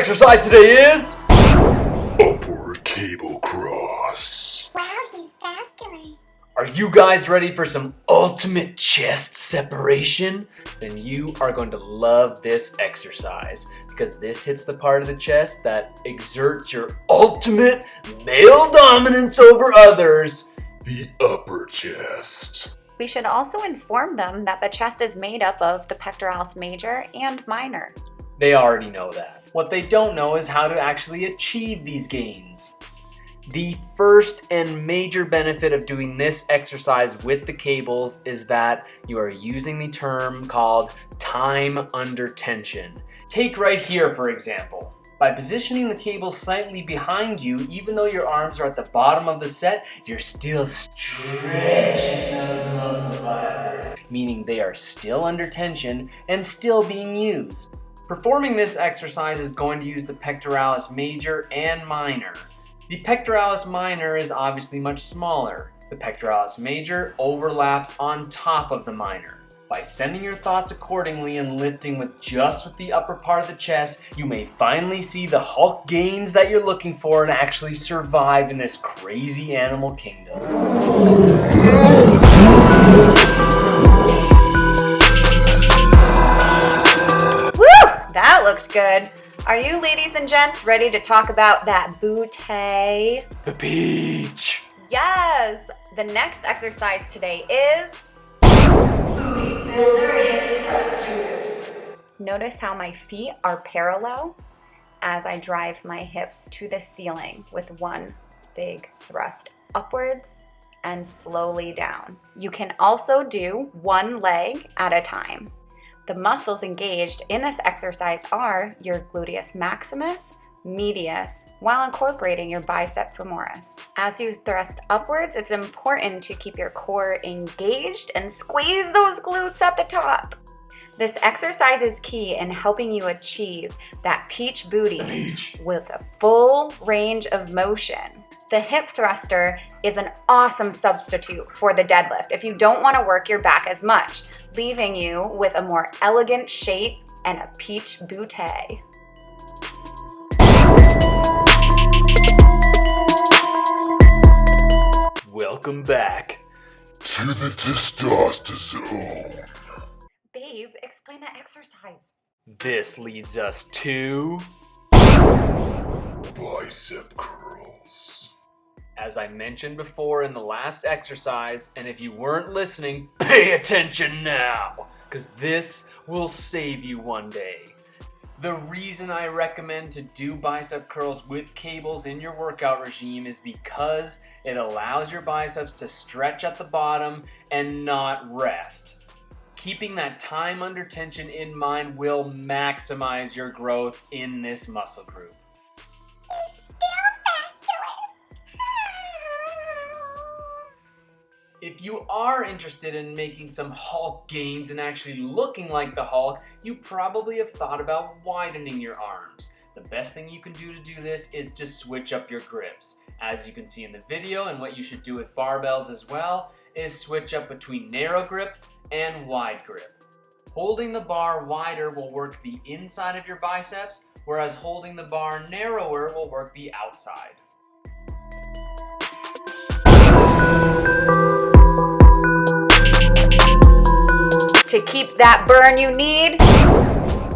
exercise today is upward cable cross. Wow, he's vascular. Are you guys ready for some ultimate chest separation? Then you are going to love this exercise because this hits the part of the chest that exerts your ultimate male dominance over others, the upper chest. We should also inform them that the chest is made up of the pectoralis major and minor. They already know that. What they don't know is how to actually achieve these gains. The first and major benefit of doing this exercise with the cables is that you are using the term called time under tension. Take right here, for example. By positioning the cables slightly behind you, even though your arms are at the bottom of the set, you're still stretching those muscle fibers, meaning they are still under tension and still being used. Performing this exercise is going to use the pectoralis major and minor. The pectoralis minor is obviously much smaller. The pectoralis major overlaps on top of the minor. By sending your thoughts accordingly and lifting with the upper part of the chest, you may finally see the Hulk gains that you're looking for and actually survive in this crazy animal kingdom. That looked good. Are you ladies and gents ready to talk about that bootay? The beach. Yes. The next exercise today is booty builder hip thrusters. Notice how my feet are parallel as I drive my hips to the ceiling with one big thrust upwards and slowly down. You can also do one leg at a time. The muscles engaged in this exercise are your gluteus maximus, medius, while incorporating your bicep femoris. As you thrust upwards, it's important to keep your core engaged and squeeze those glutes at the top. This exercise is key in helping you achieve that peach booty with a full range of motion. The hip thruster is an awesome substitute for the deadlift if you don't want to work your back as much, leaving you with a more elegant shape and a peach bootay. Welcome back to the testosterone. Babe, explain the exercise. This leads us to bicep curls. As I mentioned before in the last exercise, and if you weren't listening, pay attention now, because this will save you one day. The reason I recommend to do bicep curls with cables in your workout regime is because it allows your biceps to stretch at the bottom and not rest. Keeping that time under tension in mind will maximize your growth in this muscle group. If you are interested in making some Hulk gains and actually looking like the Hulk, you probably have thought about widening your arms. The best thing you can do to do this is to switch up your grips. As you can see in the video, and what you should do with barbells as well, is switch up between narrow grip and wide grip. Holding the bar wider will work the inside of your biceps, whereas holding the bar narrower will work the outside. To keep that burn you need,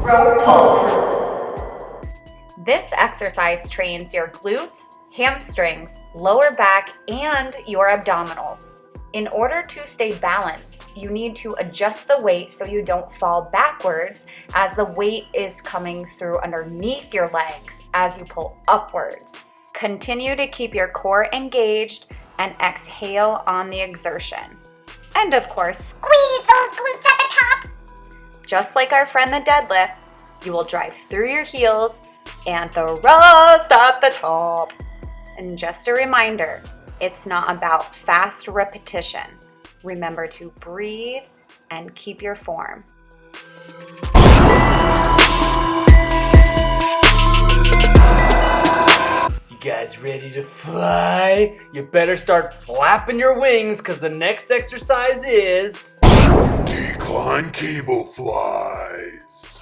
rope pull through. This exercise trains your glutes, hamstrings, lower back, and your abdominals. In order to stay balanced, you need to adjust the weight so you don't fall backwards as the weight is coming through underneath your legs as you pull upwards. Continue to keep your core engaged and exhale on the exertion. And of course, Squeeze those glutes at the top. just like our friend the deadlift, you will drive through your heels and thrust at the top. And just a reminder, it's not about fast repetition. Remember to breathe and keep your form. You guys ready to fly? You better start flapping your wings, because the next exercise is decline cable flies.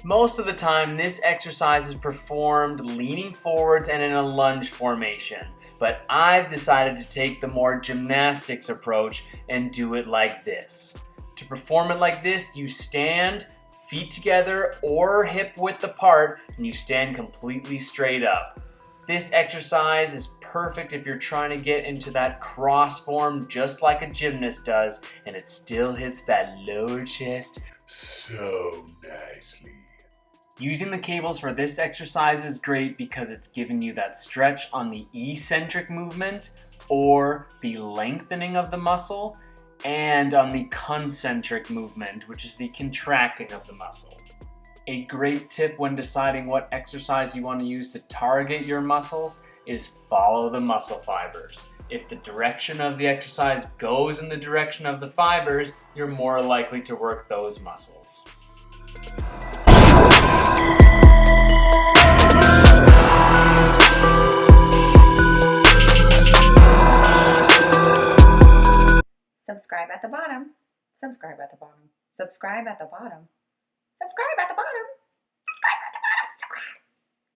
Most of the time, this exercise is performed leaning forwards and in a lunge formation, but I've decided to take the more gymnastics approach and do it like this. To perform it like this, you stand, feet together or hip width apart, and you stand completely straight up. This exercise is perfect if you're trying to get into that cross form just like a gymnast does, and it still hits that lower chest so nicely. Using the cables for this exercise is great because it's giving you that stretch on the eccentric movement or the lengthening of the muscle, and on the concentric movement, which is the contracting of the muscle. A great tip when deciding what exercise you want to use to target your muscles is follow the muscle fibers. If the direction of the exercise goes in the direction of the fibers, you're more likely to work those muscles. Subscribe at the bottom. Subscribe at the bottom. Subscribe at the bottom. Subscribe at the